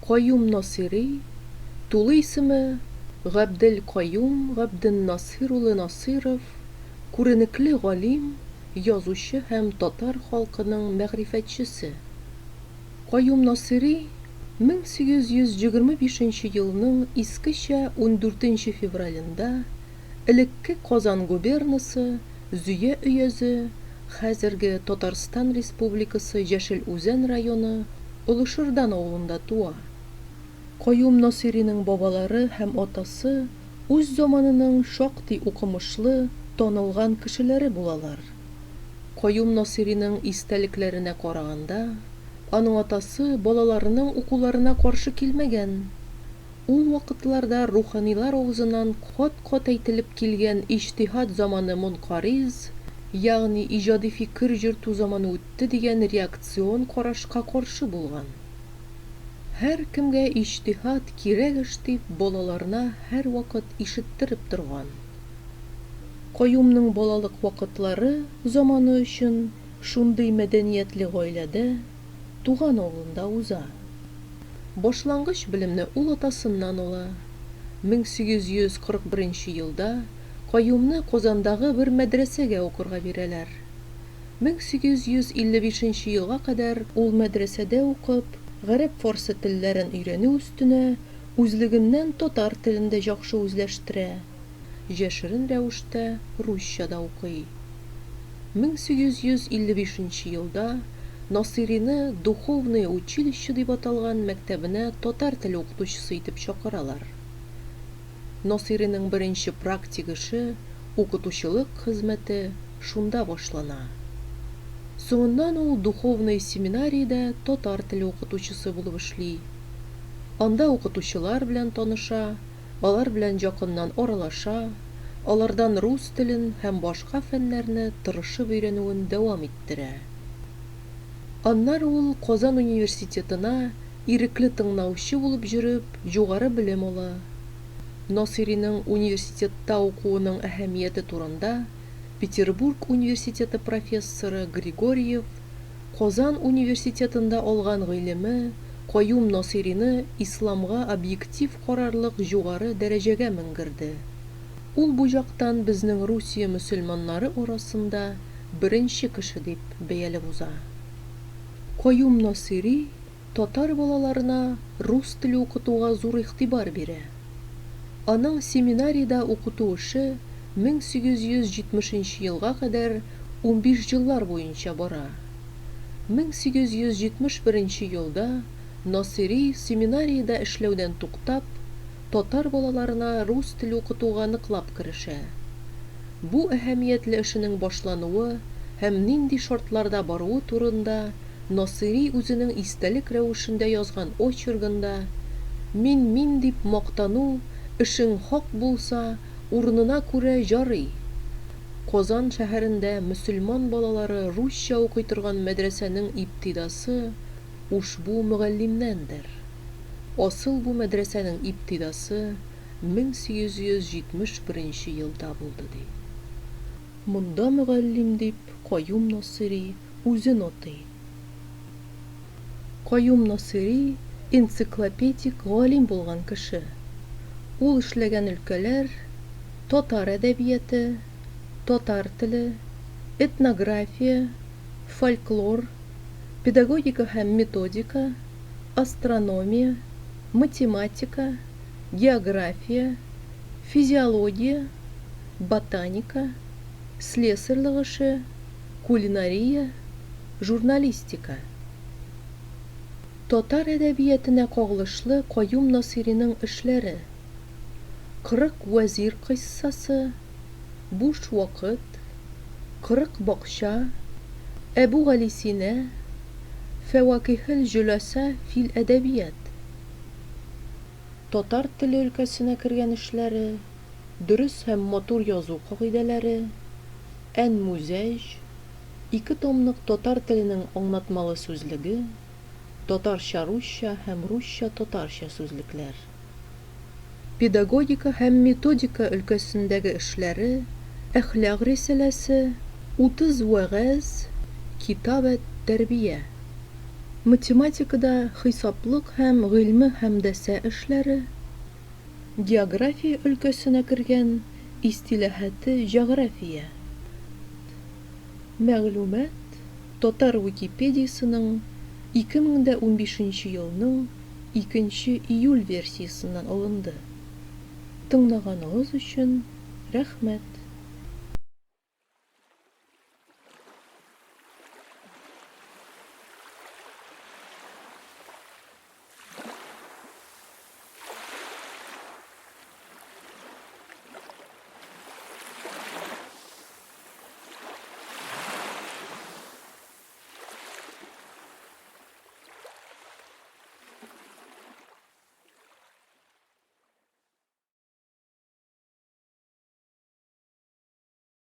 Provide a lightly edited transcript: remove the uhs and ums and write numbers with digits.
Kayyum Nasiri, tulu ismi Gabdelkayyum Gabdennasir ulu Nasirov, күренекле галим, язучы һәм татар халкының мәгърифәтчесе. Каюм Насыйри 1825 елның искечә 14 февралендә элекке Казан губернасы Зөя өязе, хәзерге Татарстан Республикасы Яшел-Үзән районы Олышырдан авылында туа. Каюм Насыйриның бабалары һәм атасы үз заманының шактый укымышлы, танылган кешеләре булалар. Каюм Насыйриның истәлекләренә караганда, аның атасы балаларының укуларына каршы килмәгән. Ул вакытларда руханилар авызыннан кат-кат әйтелеп килгән иҗтиһад заманы мункариз, ягъни иҗади фикер йөртү заманы үтте дигән реакцион карашка каршы булган. Һәр кемгә иҗтиһад кирәк эш дип балаларына һәр вакыт ишеттереп торган. Каюмның балалык вакытлары заманы өчен шундый мәдәниятле гаиләдә, туган авылында уза. Башлангыч белемне ул атасыннан ала. 1841 елда Каюмны Казандагы бер мәдрәсәгә укырга бирәләр. 1855 елга кадәр ул мәдрәсәдә укып, гарәп-фарсы телләрен өйрәнү өстенә үзлегеннән татар телендә яхшы үзләштерә. Яшерен рәвештә русча да укый. 1855 елда Насыйрины духовное училище дип аталган мәктәбенә татар теле укытучысы итеп чакыралар. Насыйриның беренче практик эше, укытучылык хезмәте шунда башлана. Соңыннан ул духовный семинариядә татар теле укытучысы булып эшли. Анда укытучылар белән таныша, алар белән якыннан аралаша, алардан рус телен һәм башка фәннәрне тырышып өйрәнүен дәвам иттерә. Аннары ул Казан университетына ирекле тыңлаучы булып йөреп, югары белем ала. Насыйриның университетта укуының әһәмияте турында Петербург университеты профессоры Григорьев Казан университетында алган гыйлеме Каюм Насыйрины исламга объектив карарлык югары дәрәҗәгә менгерде. Ул бу яктан безнең Русия мөселманнары арасында беренче кеше дип бәялеп уза. Каюм Насыйри татар балаларына рус теле укытуга зур игътибар бирә. Аның семинариядә укыту эше 1870 елга кадәр 15 еллар буенча бара. 1871 елда Насыйри семинариядә эшләүдән туктап, татар балаларына рус теле укытуга ныклап керешә. Бу әһәмиятле эшенең башлануы һәм нинди шартларда баруы турында Насыйри үзенең истәлек рәвешендә язган очергында «Мин дип мактану, эшең хак булса, урынына күрә ярый». Казан шәһәрендә мөселман балалары русча укый торган мәдрәсәнең ибтидасы ушбу мөгаллимнәндер. Асыл бу мәдрәсәнең ибтидасы 1871 елда булды ди. Монда мөгаллим дип Каюм Насыйри үзен атый. Каюм Насыйри энциклопедик галим булган кеше. Ул эшләгән өлкәләр татар әдәбияты, татар теле, этнография, фольклор, педагогика һәм методика, астрономия, математика, география, физиология, ботаника, слесарьлык эше, кулинария, журналистика. Татар әдәбиятына кагылышлы Каюм Насыйриның эшләре: 40 вәзир кыйссасы, буш вакыт, 40 бакча, Әбу Галисина, Фәвакихел җөләсә фил әдәбият. Татар теле өлкәсенә кергән эшләре, дөрес һәм матур язу кагыйдәләре, Ән-Музәҗ, 2 томлык татар теленең аңлатмалы сүзлеге, татарча-русча һәм русча-татарча сүзлекләр. Педагогика һәм методика өлкәсендәге эшләре, Әхлак рисаләсе, 30 вәгазь, Китабәт тәрбия. Математикада хисаплык һәм гыйльме һәндәсә эшләре, география өлкәсенә кергән, истилаһаты җәгърафия. Мәгълүмат Татар Википедиясының 2015 елның 2 июль версиясеннән алынды. Тыңлаганыгыз өчен рәхмәт.